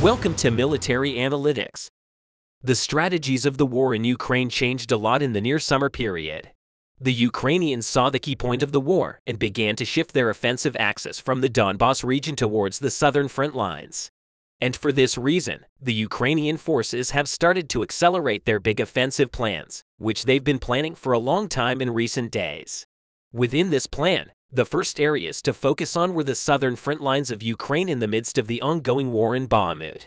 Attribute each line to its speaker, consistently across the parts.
Speaker 1: Welcome to Military Analytics. The strategies of the war in Ukraine changed a lot in the near-summer period. The Ukrainians saw the key point of the war and began to shift their offensive axis from the Donbas region towards the southern front lines. And for this reason, the Ukrainian forces have started to accelerate their big offensive plans, which they've been planning for a long time in recent days. Within this plan, the first areas to focus on were the southern front lines of Ukraine in the midst of the ongoing war in Bakhmut.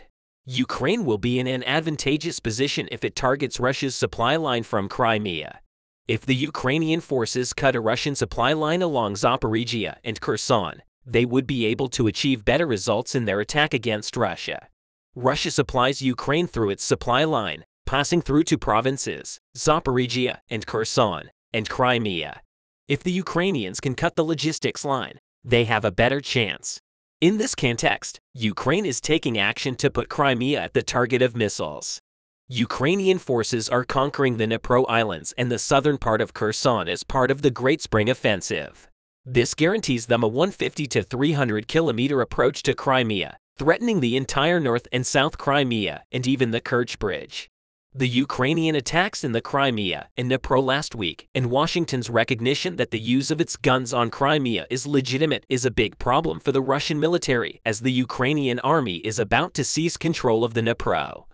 Speaker 1: Ukraine will be in an advantageous position if it targets Russia's supply line from Crimea. If the Ukrainian forces cut a Russian supply line along Zaporizhia and Kherson, they would be able to achieve better results in their attack against Russia. Russia supplies Ukraine through its supply line, passing through two provinces, Zaporizhia and Kherson, and Crimea. If the Ukrainians can cut the logistics line, they have a better chance. In this context, Ukraine is taking action to put Crimea at the target of missiles. Ukrainian forces are conquering the Dnipro Islands and the southern part of Kherson as part of the Great Spring Offensive. This guarantees them a 150 to 300 kilometer approach to Crimea, threatening the entire North and South Crimea and even the Kerch Bridge. The Ukrainian attacks in the Crimea and Dnipro last week, and Washington's recognition that the use of its guns on Crimea is legitimate, is a big problem for the Russian military, as the Ukrainian army is about to seize control of the Dnipro.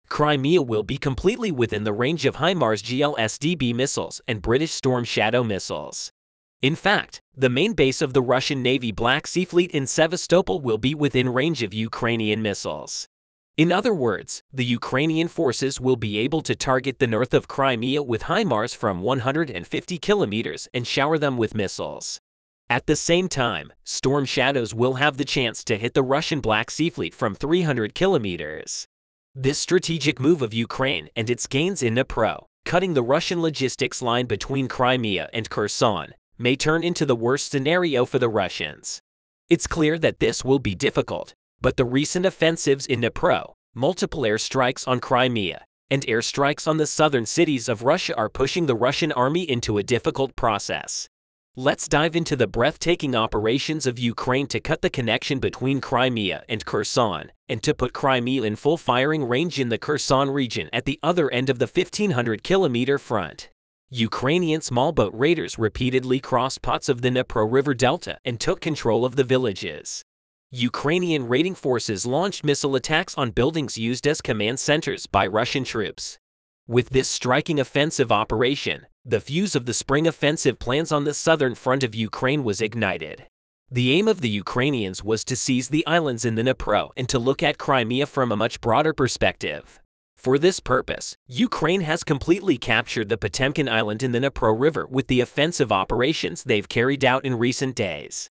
Speaker 1: Crimea will be completely within the range of Himars GLSDB missiles and British Storm Shadow missiles. In fact, the main base of the Russian Navy Black Sea Fleet in Sevastopol will be within range of Ukrainian missiles. In other words, the Ukrainian forces will be able to target the north of Crimea with Himars from 150 kilometers and shower them with missiles. At the same time, Storm Shadows will have the chance to hit the Russian Black Sea Fleet from 300 kilometers. This strategic move of Ukraine and its gains in Dnipro, cutting the Russian logistics line between Crimea and Kherson, may turn into the worst scenario for the Russians. It's clear that this will be difficult, but the recent offensives in Dnipro, multiple airstrikes on Crimea, and airstrikes on the southern cities of Russia are pushing the Russian army into a difficult process. Let's dive into the breathtaking operations of Ukraine to cut the connection between Crimea and Kherson, and to put Crimea in full firing range in the Kherson region at the other end of the 1,500-kilometer front. Ukrainian small boat raiders repeatedly crossed parts of the Dnipro River Delta and took control of the villages. Ukrainian raiding forces launched missile attacks on buildings used as command centers by Russian troops. With this striking offensive operation, the fuse of the spring offensive plans on the southern front of Ukraine was ignited. The aim of the Ukrainians was to seize the islands in the Dnipro and to look at Crimea from a much broader perspective. For this purpose, Ukraine has completely captured the Potemkin Island in the Dnipro River with the offensive operations they've carried out in recent days.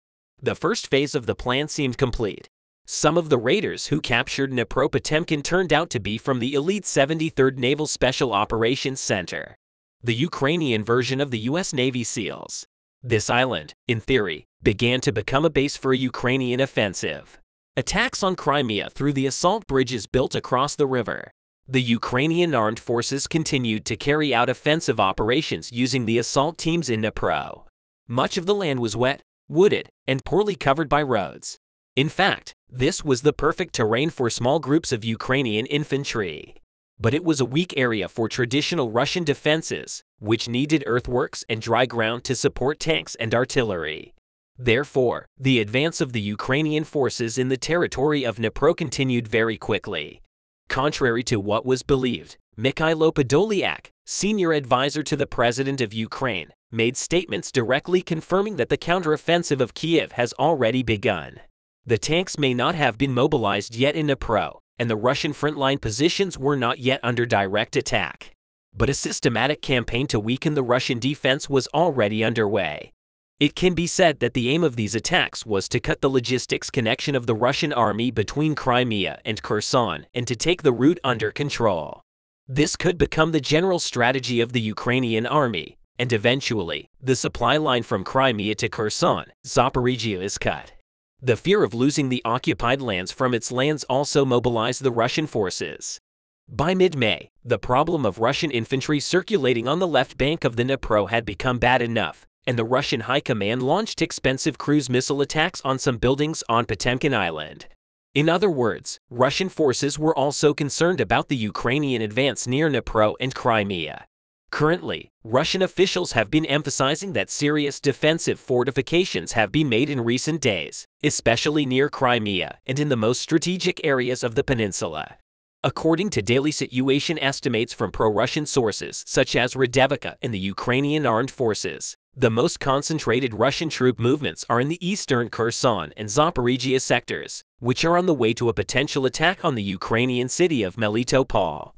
Speaker 1: The first phase of the plan seemed complete. Some of the raiders who captured Dnipro Potemkin turned out to be from the elite 73rd Naval Special Operations Center, the Ukrainian version of the U.S. Navy SEALs. This island, in theory, began to become a base for a Ukrainian offensive. Attacks on Crimea through the assault bridges built across the river. The Ukrainian armed forces continued to carry out offensive operations using the assault teams in Dnipro. Much of the land was wet, wooded, and poorly covered by roads. In fact, this was the perfect terrain for small groups of Ukrainian infantry. But it was a weak area for traditional Russian defenses, which needed earthworks and dry ground to support tanks and artillery. Therefore, the advance of the Ukrainian forces in the territory of Dnipro continued very quickly. Contrary to what was believed, Mikhailo Podolyak, senior advisor to the president of Ukraine, made statements directly confirming that the counteroffensive of Kiev has already begun. The tanks may not have been mobilized yet in Dnipro, and the Russian frontline positions were not yet under direct attack. But a systematic campaign to weaken the Russian defense was already underway. It can be said that the aim of these attacks was to cut the logistics connection of the Russian army between Crimea and Kherson and to take the route under control. This could become the general strategy of the Ukrainian army, and eventually, the supply line from Crimea to Kherson, Zaporizhia, is cut. The fear of losing the occupied lands from its lands also mobilized the Russian forces. By mid-May, the problem of Russian infantry circulating on the left bank of the Dnipro had become bad enough, and the Russian High Command launched expensive cruise missile attacks on some buildings on Potemkin Island. In other words, Russian forces were also concerned about the Ukrainian advance near Dnipro and Crimea. Currently, Russian officials have been emphasizing that serious defensive fortifications have been made in recent days, especially near Crimea and in the most strategic areas of the peninsula. According to daily situation estimates from pro-Russian sources such as Retaliation and the Ukrainian armed forces, the most concentrated Russian troop movements are in the eastern Kherson and Zaporizhia sectors, which are on the way to a potential attack on the Ukrainian city of Melitopol.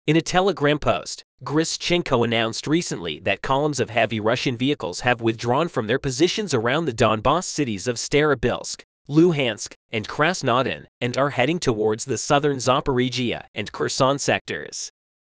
Speaker 1: In a Telegram post, Grishchenko announced recently that columns of heavy Russian vehicles have withdrawn from their positions around the Donbas cities of Starobilsk, Luhansk, and Krasnodar and are heading towards the southern Zaporizhia and Kherson sectors.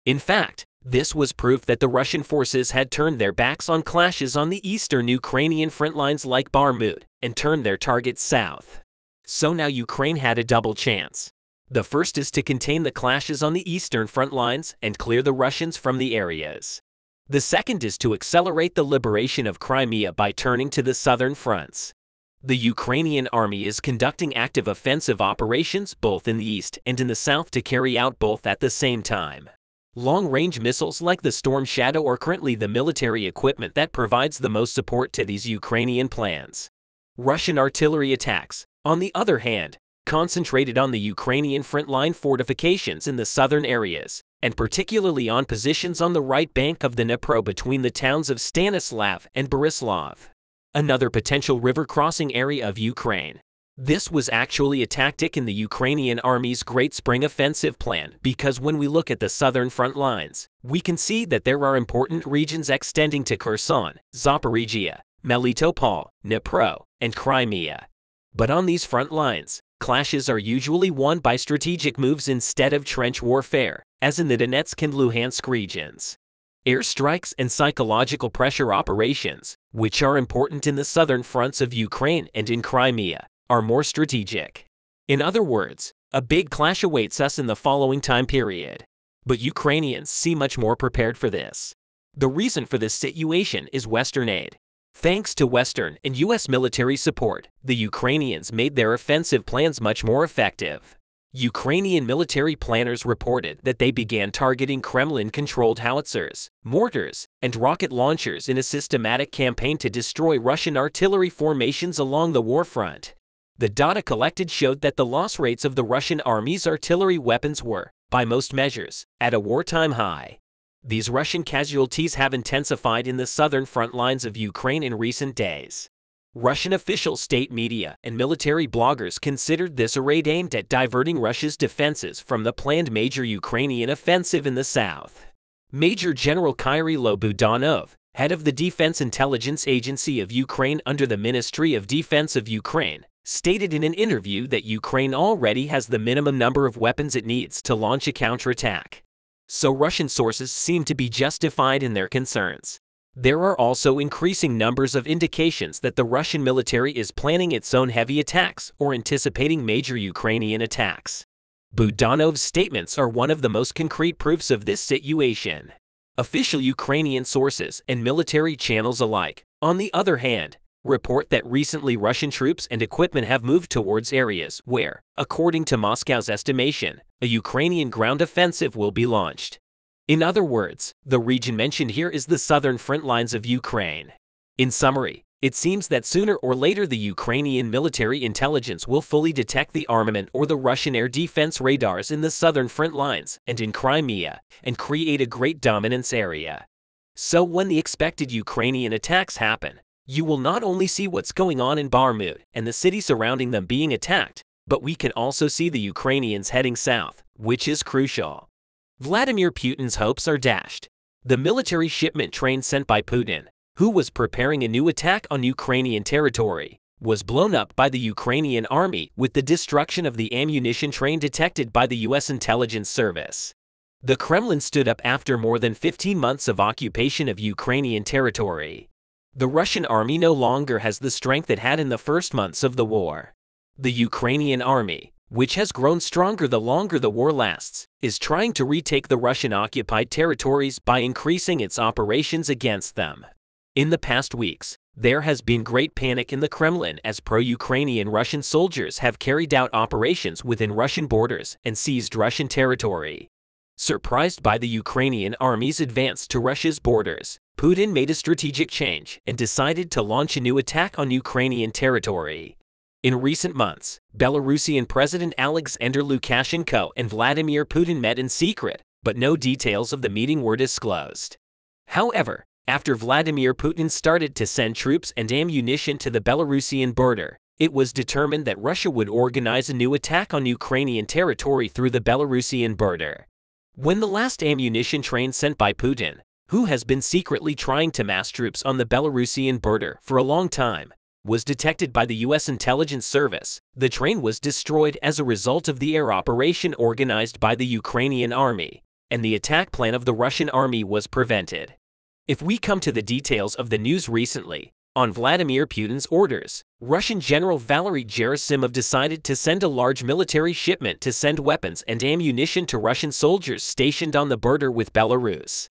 Speaker 1: In fact, this was proof that the Russian forces had turned their backs on clashes on the eastern Ukrainian front lines like Bakhmut and turned their targets south. So now Ukraine had a double chance. The first is to contain the clashes on the eastern front lines and clear the Russians from the areas. The second is to accelerate the liberation of Crimea by turning to the southern fronts. The Ukrainian army is conducting active offensive operations both in the east and in the south to carry out both at the same time. Long-range missiles like the Storm Shadow are currently the military equipment that provides the most support to these Ukrainian plans. Russian artillery attacks, on the other hand, concentrated on the Ukrainian front-line fortifications in the southern areas, and particularly on positions on the right bank of the Dnipro between the towns of Stanislav and Borislav, another potential river-crossing area of Ukraine. This was actually a tactic in the Ukrainian army's Great Spring Offensive plan because when we look at the southern front lines, we can see that there are important regions extending to Kherson, Zaporizhia, Melitopol, Dnipro, and Crimea. But on these front lines, clashes are usually won by strategic moves instead of trench warfare, as in the Donetsk and Luhansk regions. Airstrikes and psychological pressure operations, which are important in the southern fronts of Ukraine and in Crimea, are more strategic. In other words, a big clash awaits us in the following time period. But Ukrainians seem much more prepared for this. The reason for this situation is Western aid. Thanks to Western and U.S. military support, the Ukrainians made their offensive plans much more effective. Ukrainian military planners reported that they began targeting Kremlin-controlled howitzers, mortars, and rocket launchers in a systematic campaign to destroy Russian artillery formations along the war front. The data collected showed that the loss rates of the Russian army's artillery weapons were, by most measures, at a wartime high. These Russian casualties have intensified in the southern front lines of Ukraine in recent days. Russian official state media and military bloggers considered this a raid aimed at diverting Russia's defenses from the planned major Ukrainian offensive in the south. Major General Kyrylo Budanov, head of the Defense Intelligence Agency of Ukraine under the Ministry of Defense of Ukraine, stated in an interview that Ukraine already has the minimum number of weapons it needs to launch a counterattack. So Russian sources seem to be justified in their concerns. There are also increasing numbers of indications that the Russian military is planning its own heavy attacks or anticipating major Ukrainian attacks. Budanov's statements are one of the most concrete proofs of this situation. Official Ukrainian sources and military channels alike, on the other hand, report that recently Russian troops and equipment have moved towards areas where, according to Moscow's estimation, a Ukrainian ground offensive will be launched. In other words, the region mentioned here is the southern front lines of Ukraine. In summary, it seems that sooner or later the Ukrainian military intelligence will fully detect the armament or the Russian air defense radars in the southern front lines and in Crimea, and create a great dominance area. So when the expected Ukrainian attacks happen, you will not only see what's going on in Bakhmut and the cities surrounding them being attacked, but we can also see the Ukrainians heading south, which is crucial. Vladimir Putin's hopes are dashed. The military shipment train sent by Putin, who was preparing a new attack on Ukrainian territory, was blown up by the Ukrainian army with the destruction of the ammunition train detected by the U.S. intelligence service. The Kremlin stood up after more than 15 months of occupation of Ukrainian territory. The Russian army no longer has the strength it had in the first months of the war. The Ukrainian army, which has grown stronger the longer the war lasts, is trying to retake the Russian-occupied territories by increasing its operations against them. In the past weeks, There has been great panic in the Kremlin as pro-Ukrainian Russian soldiers have carried out operations within Russian borders and seized Russian territory. Surprised by the Ukrainian army's advance to Russia's borders, Putin made a strategic change and decided to launch a new attack on Ukrainian territory. In recent months, Belarusian President Alexander Lukashenko and Vladimir Putin met in secret, but no details of the meeting were disclosed. However, after Vladimir Putin started to send troops and ammunition to the Belarusian border, it was determined that Russia would organize a new attack on Ukrainian territory through the Belarusian border. When the last ammunition train sent by Putin, who has been secretly trying to mass troops on the Belarusian border for a long time, was detected by the U.S. intelligence service, the train was destroyed as a result of the air operation organized by the Ukrainian army, and the attack plan of the Russian army was prevented. If we come to the details of the news recently, on Vladimir Putin's orders, Russian General Valery Gerasimov decided to send a large military shipment to send weapons and ammunition to Russian soldiers stationed on the border with Belarus.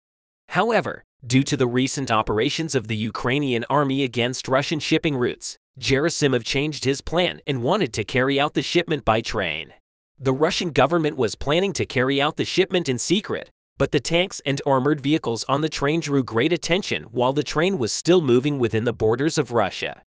Speaker 1: However, due to the recent operations of the Ukrainian army against Russian shipping routes, Gerasimov changed his plan and wanted to carry out the shipment by train. The Russian government was planning to carry out the shipment in secret, but the tanks and armored vehicles on the train drew great attention while the train was still moving within the borders of Russia.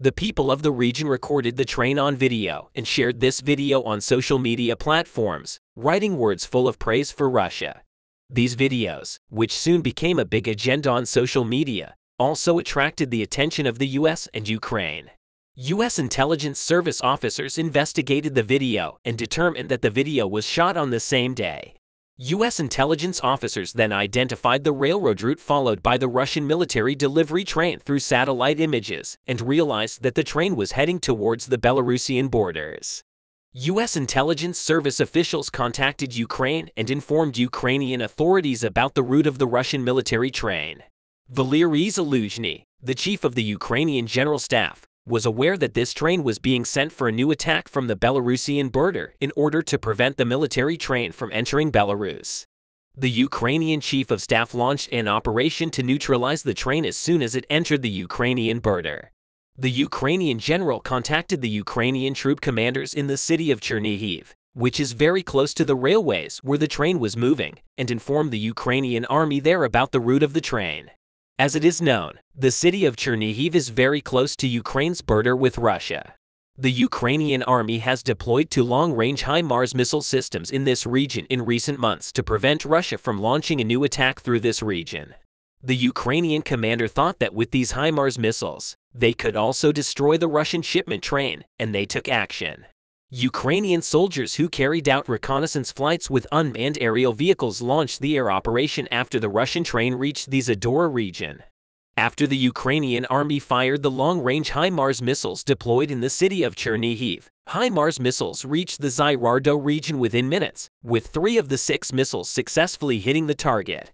Speaker 1: The people of the region recorded the train on video and shared this video on social media platforms, writing words full of praise for Russia. These videos, which soon became a big agenda on social media, also attracted the attention of the US and Ukraine. U.S. intelligence service officers investigated the video and determined that the video was shot on the same day. U.S. intelligence officers then identified the railroad route followed by the Russian military delivery train through satellite images and realized that the train was heading towards the Belarusian borders. U.S. intelligence service officials contacted Ukraine and informed Ukrainian authorities about the route of the Russian military train. Valery Zaluzhny, the chief of the Ukrainian General Staff, was aware that this train was being sent for a new attack from the Belarusian border in order to prevent the military train from entering Belarus. The Ukrainian chief of staff launched an operation to neutralize the train as soon as it entered the Ukrainian border. The Ukrainian general contacted the Ukrainian troop commanders in the city of Chernihiv, which is very close to the railways where the train was moving, and informed the Ukrainian army there about the route of the train. As it is known, the city of Chernihiv is very close to Ukraine's border with Russia. The Ukrainian army has deployed two long-range Himars missile systems in this region in recent months to prevent Russia from launching a new attack through this region. The Ukrainian commander thought that with these Himars missiles, they could also destroy the Russian shipment train, and they took action. Ukrainian soldiers who carried out reconnaissance flights with unmanned aerial vehicles launched the air operation after the Russian train reached the Zadora region. After the Ukrainian army fired the long-range Himars missiles deployed in the city of Chernihiv, Himars missiles reached the Zyrardo region within minutes, with 3 of the 6 missiles successfully hitting the target.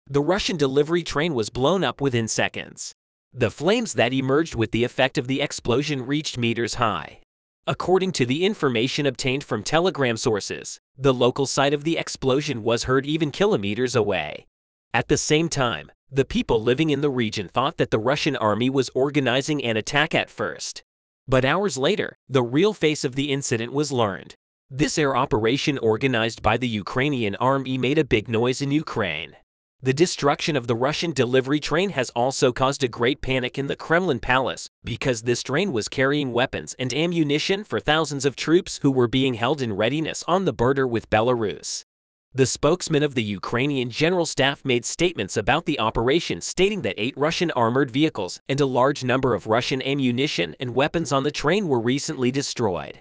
Speaker 1: The Russian delivery train was blown up within seconds. The flames that emerged with the effect of the explosion reached meters high. According to the information obtained from Telegram sources, the local site of the explosion was heard even kilometers away. At the same time, the people living in the region thought that the Russian army was organizing an attack at first. But hours later, the real face of the incident was learned. This air operation organized by the Ukrainian army made a big noise in Ukraine. The destruction of the Russian delivery train has also caused a great panic in the Kremlin palace because this train was carrying weapons and ammunition for thousands of troops who were being held in readiness on the border with Belarus. The spokesman of the Ukrainian General Staff made statements about the operation stating that 8 Russian armored vehicles and a large number of Russian ammunition and weapons on the train were recently destroyed.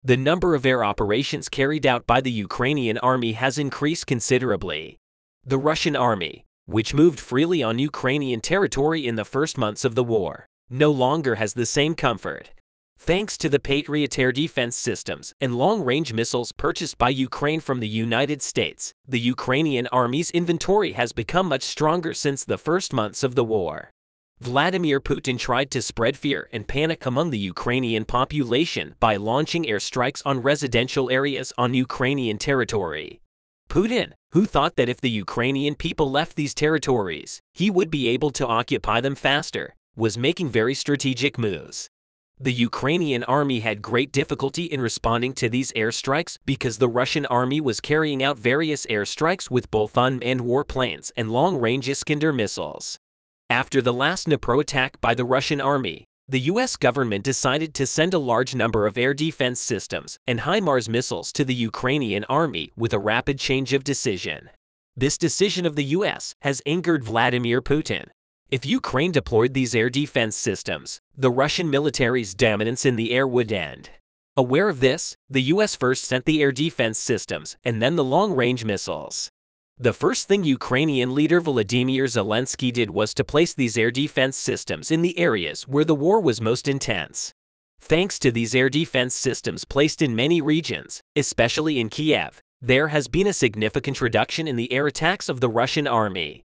Speaker 1: The number of air operations carried out by the Ukrainian army has increased considerably. The Russian army, which moved freely on Ukrainian territory in the first months of the war, no longer has the same comfort. Thanks to the Patriot air defense systems and long-range missiles purchased by Ukraine from the United States, the Ukrainian army's inventory has become much stronger since the first months of the war. Vladimir Putin tried to spread fear and panic among the Ukrainian population by launching airstrikes on residential areas on Ukrainian territory. Putin, who thought that if the Ukrainian people left these territories, he would be able to occupy them faster, was making very strategic moves. The Ukrainian army had great difficulty in responding to these airstrikes because the Russian army was carrying out various airstrikes with both unmanned warplanes and long-range Iskander missiles. After the last Dnipro attack by the Russian army, the U.S. government decided to send a large number of air defense systems and Himars missiles to the Ukrainian army with a rapid change of decision. This decision of the U.S. has angered Vladimir Putin. If Ukraine deployed these air defense systems, the Russian military's dominance in the air would end. Aware of this, the U.S. first sent the air defense systems and then the long-range missiles. The first thing Ukrainian leader Volodymyr Zelensky did was to place these air defense systems in the areas where the war was most intense. Thanks to these air defense systems placed in many regions, especially in Kiev, there has been a significant reduction in the air attacks of the Russian army.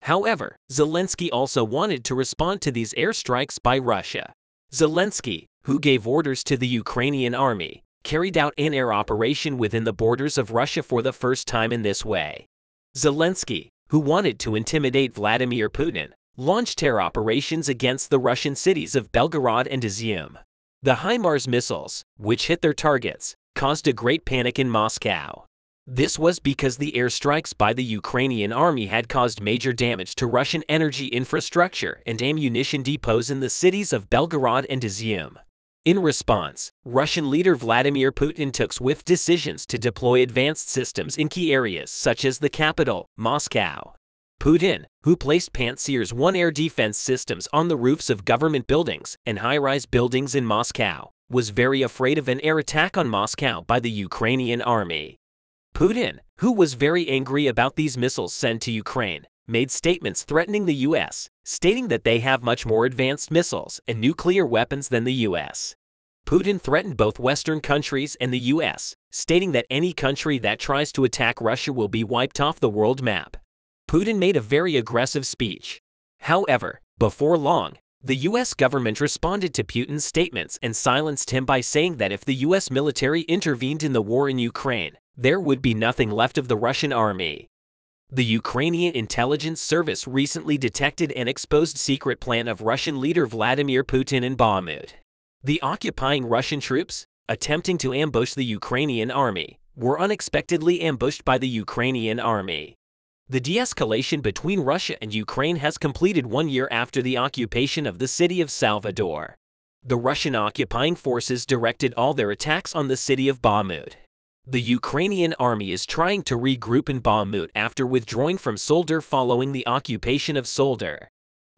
Speaker 1: However, Zelensky also wanted to respond to these airstrikes by Russia. Zelensky, who gave orders to the Ukrainian army, carried out an air operation within the borders of Russia for the first time in this way. Zelensky, who wanted to intimidate Vladimir Putin, launched air operations against the Russian cities of Belgorod and Izyum. The Himars missiles, which hit their targets, caused a great panic in Moscow. This was because the airstrikes by the Ukrainian army had caused major damage to Russian energy infrastructure and ammunition depots in the cities of Belgorod and Izyum. In response, Russian leader Vladimir Putin took swift decisions to deploy advanced systems in key areas such as the capital, Moscow. Putin, who placed Pantsir I air defense systems on the roofs of government buildings and high-rise buildings in Moscow, was very afraid of an air attack on Moscow by the Ukrainian army. Putin, who was very angry about these missiles sent to Ukraine, made statements threatening the U.S., stating that they have much more advanced missiles and nuclear weapons than the U.S. Putin threatened both Western countries and the U.S., stating that any country that tries to attack Russia will be wiped off the world map. Putin made a very aggressive speech. However, before long, the U.S. government responded to Putin's statements and silenced him by saying that if the U.S. military intervened in the war in Ukraine, there would be nothing left of the Russian army. The Ukrainian intelligence service recently detected an exposed secret plan of Russian leader Vladimir Putin in Bakhmut. The occupying Russian troops, attempting to ambush the Ukrainian army, were unexpectedly ambushed by the Ukrainian army. The de-escalation between Russia and Ukraine has completed 1 year after the occupation of the city of Salvador. The Russian occupying forces directed all their attacks on the city of Bakhmut. The Ukrainian army is trying to regroup in Bakhmut after withdrawing from Soledar following the occupation of Soledar.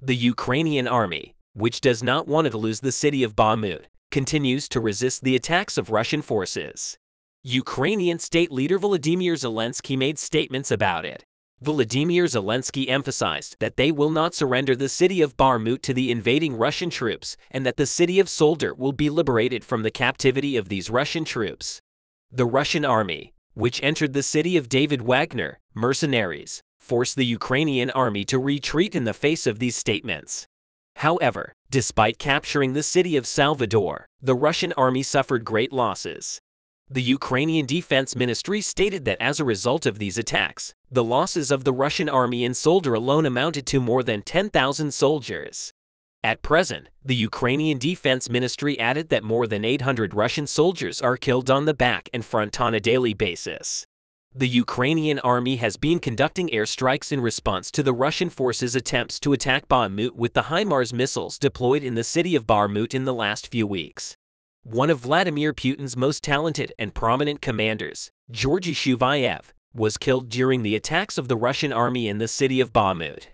Speaker 1: The Ukrainian army, which does not want to lose the city of Bakhmut, continues to resist the attacks of Russian forces. Ukrainian state leader Volodymyr Zelensky made statements about it. Volodymyr Zelensky emphasized that they will not surrender the city of Bakhmut to the invading Russian troops and that the city of Soledar will be liberated from the captivity of these Russian troops. The Russian army, which entered the city of David Wagner, mercenaries, forced the Ukrainian army to retreat in the face of these statements. However, despite capturing the city of Salvador, the Russian army suffered great losses. The Ukrainian Defense Ministry stated that as a result of these attacks, the losses of the Russian army in Soledar alone amounted to more than 10,000 soldiers. At present, the Ukrainian Defense Ministry added that more than 800 Russian soldiers are killed on the back and front on a daily basis. The Ukrainian army has been conducting airstrikes in response to the Russian forces' attempts to attack Bakhmut with the Himars missiles deployed in the city of Bakhmut in the last few weeks. One of Vladimir Putin's most talented and prominent commanders, Georgy Shuvayev, was killed during the attacks of the Russian army in the city of Bakhmut.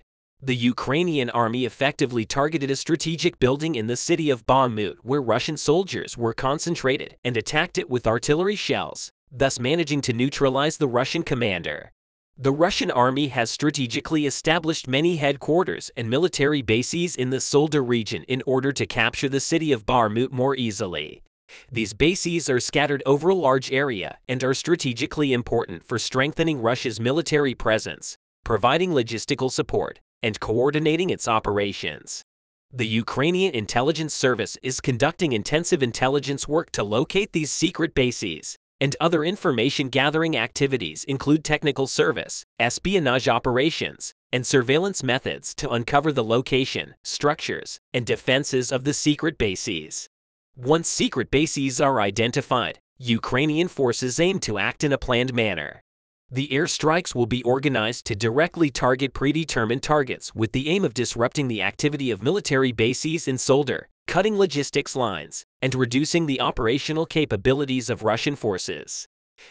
Speaker 1: The Ukrainian army effectively targeted a strategic building in the city of Bakhmut where Russian soldiers were concentrated and attacked it with artillery shells, thus managing to neutralize the Russian commander. The Russian army has strategically established many headquarters and military bases in the Soledar region in order to capture the city of Bakhmut more easily. These bases are scattered over a large area and are strategically important for strengthening Russia's military presence, providing logistical support, and coordinating its operations. The Ukrainian intelligence service is conducting intensive intelligence work to locate these secret bases and other information-gathering activities include technical service, espionage operations, and surveillance methods to uncover the location, structures, and defenses of the secret bases. Once secret bases are identified, Ukrainian forces aim to act in a planned manner. The airstrikes will be organized to directly target predetermined targets with the aim of disrupting the activity of military bases in Solder, cutting logistics lines, and reducing the operational capabilities of Russian forces.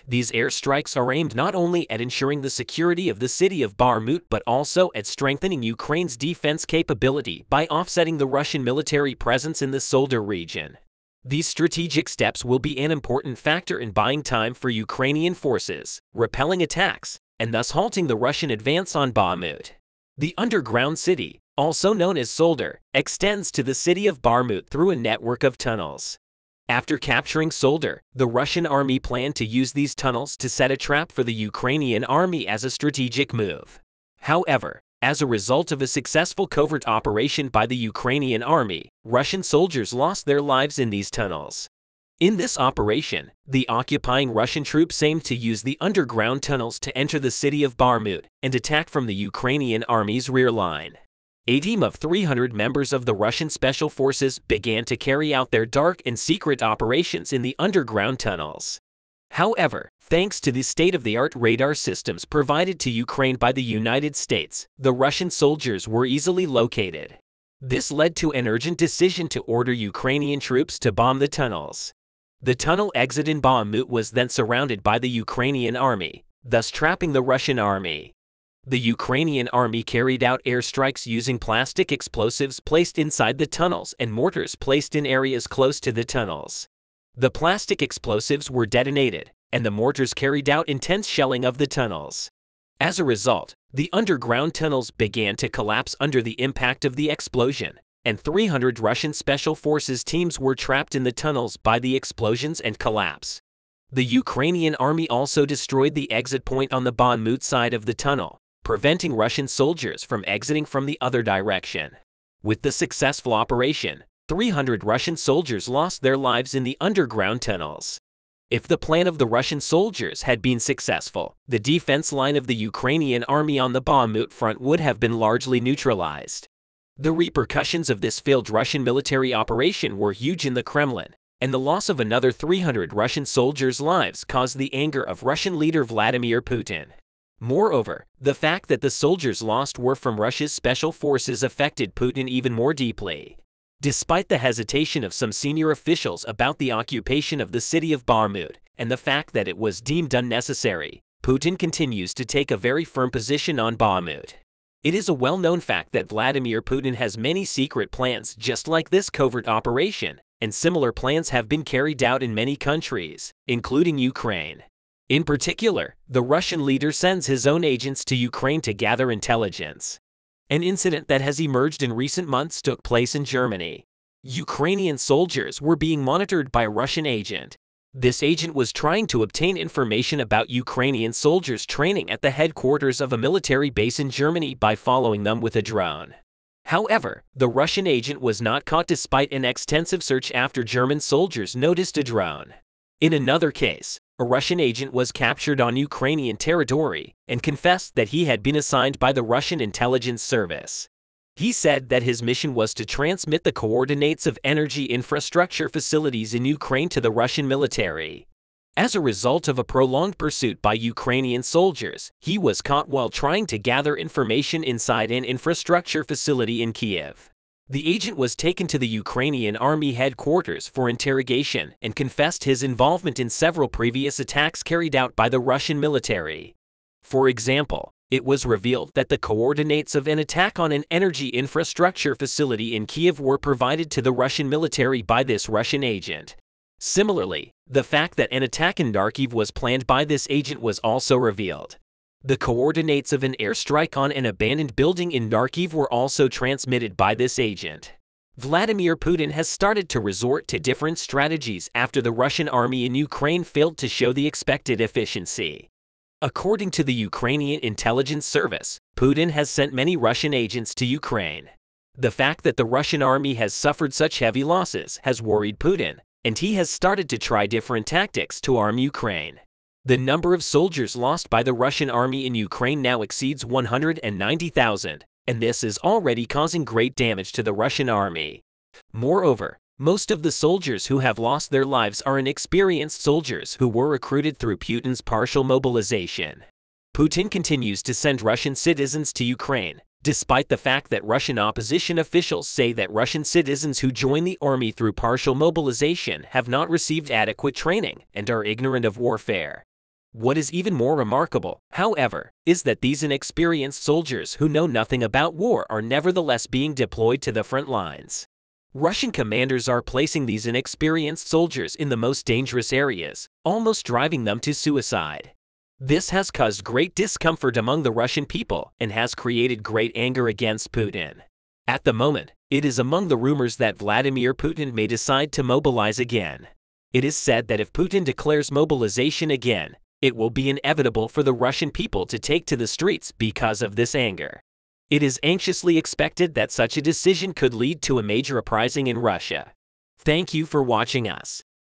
Speaker 1: These airstrikes are aimed not only at ensuring the security of the city of Bakhmut but also at strengthening Ukraine's defense capability by offsetting the Russian military presence in the Solder region. These strategic steps will be an important factor in buying time for Ukrainian forces, repelling attacks, and thus halting the Russian advance on Bakhmut. The underground city, also known as Solder, extends to the city of Bakhmut through a network of tunnels. After capturing Solder, the Russian army planned to use these tunnels to set a trap for the Ukrainian army as a strategic move. However, as a result of a successful covert operation by the Ukrainian army, Russian soldiers lost their lives in these tunnels. In this operation, the occupying Russian troops aimed to use the underground tunnels to enter the city of Bakhmut and attack from the Ukrainian army's rear line. A team of 300 members of the Russian Special Forces began to carry out their dark and secret operations in the underground tunnels. However, thanks to the state-of-the-art radar systems provided to Ukraine by the United States, the Russian soldiers were easily located. This led to an urgent decision to order Ukrainian troops to bomb the tunnels. The tunnel exit in Bakhmut was then surrounded by the Ukrainian army, thus trapping the Russian army. The Ukrainian army carried out airstrikes using plastic explosives placed inside the tunnels and mortars placed in areas close to the tunnels. The plastic explosives were detonated, and the mortars carried out intense shelling of the tunnels. As a result, the underground tunnels began to collapse under the impact of the explosion, and 300 Russian Special Forces teams were trapped in the tunnels by the explosions and collapse. The Ukrainian army also destroyed the exit point on the Bakhmut side of the tunnel, preventing Russian soldiers from exiting from the other direction. With the successful operation, 300 Russian soldiers lost their lives in the underground tunnels. If the plan of the Russian soldiers had been successful, the defense line of the Ukrainian army on the Bakhmut front would have been largely neutralized. The repercussions of this failed Russian military operation were huge in the Kremlin, and the loss of another 300 Russian soldiers' lives caused the anger of Russian leader Vladimir Putin. Moreover, the fact that the soldiers lost were from Russia's special forces affected Putin even more deeply. Despite the hesitation of some senior officials about the occupation of the city of Bakhmut and the fact that it was deemed unnecessary, Putin continues to take a very firm position on Bakhmut. It is a well-known fact that Vladimir Putin has many secret plans just like this covert operation, and similar plans have been carried out in many countries, including Ukraine. In particular, the Russian leader sends his own agents to Ukraine to gather intelligence. An incident that has emerged in recent months took place in Germany. Ukrainian soldiers were being monitored by a Russian agent. This agent was trying to obtain information about Ukrainian soldiers training at the headquarters of a military base in Germany by following them with a drone. However, the Russian agent was not caught despite an extensive search after German soldiers noticed a drone. In another case, a Russian agent was captured on Ukrainian territory and confessed that he had been assigned by the Russian intelligence service. He said that his mission was to transmit the coordinates of energy infrastructure facilities in Ukraine to the Russian military. As a result of a prolonged pursuit by Ukrainian soldiers, he was caught while trying to gather information inside an infrastructure facility in Kiev. The agent was taken to the Ukrainian army headquarters for interrogation and confessed his involvement in several previous attacks carried out by the Russian military. For example, it was revealed that the coordinates of an attack on an energy infrastructure facility in Kiev were provided to the Russian military by this Russian agent. Similarly, the fact that an attack in Kharkiv was planned by this agent was also revealed. The coordinates of an airstrike on an abandoned building in Kharkiv were also transmitted by this agent. Vladimir Putin has started to resort to different strategies after the Russian army in Ukraine failed to show the expected efficiency. According to the Ukrainian intelligence service, Putin has sent many Russian agents to Ukraine. The fact that the Russian army has suffered such heavy losses has worried Putin, and he has started to try different tactics to arm Ukraine. The number of soldiers lost by the Russian army in Ukraine now exceeds 190,000, and this is already causing great damage to the Russian army. Moreover, most of the soldiers who have lost their lives are inexperienced soldiers who were recruited through Putin's partial mobilization. Putin continues to send Russian citizens to Ukraine, despite the fact that Russian opposition officials say that Russian citizens who join the army through partial mobilization have not received adequate training and are ignorant of warfare. What is even more remarkable, however, is that these inexperienced soldiers who know nothing about war are nevertheless being deployed to the front lines. Russian commanders are placing these inexperienced soldiers in the most dangerous areas, almost driving them to suicide. This has caused great discomfort among the Russian people and has created great anger against Putin. At the moment, it is among the rumors that Vladimir Putin may decide to mobilize again. It is said that if Putin declares mobilization again, it will be inevitable for the Russian people to take to the streets because of this anger. It is anxiously expected that such a decision could lead to a major uprising in Russia. Thank you for watching us.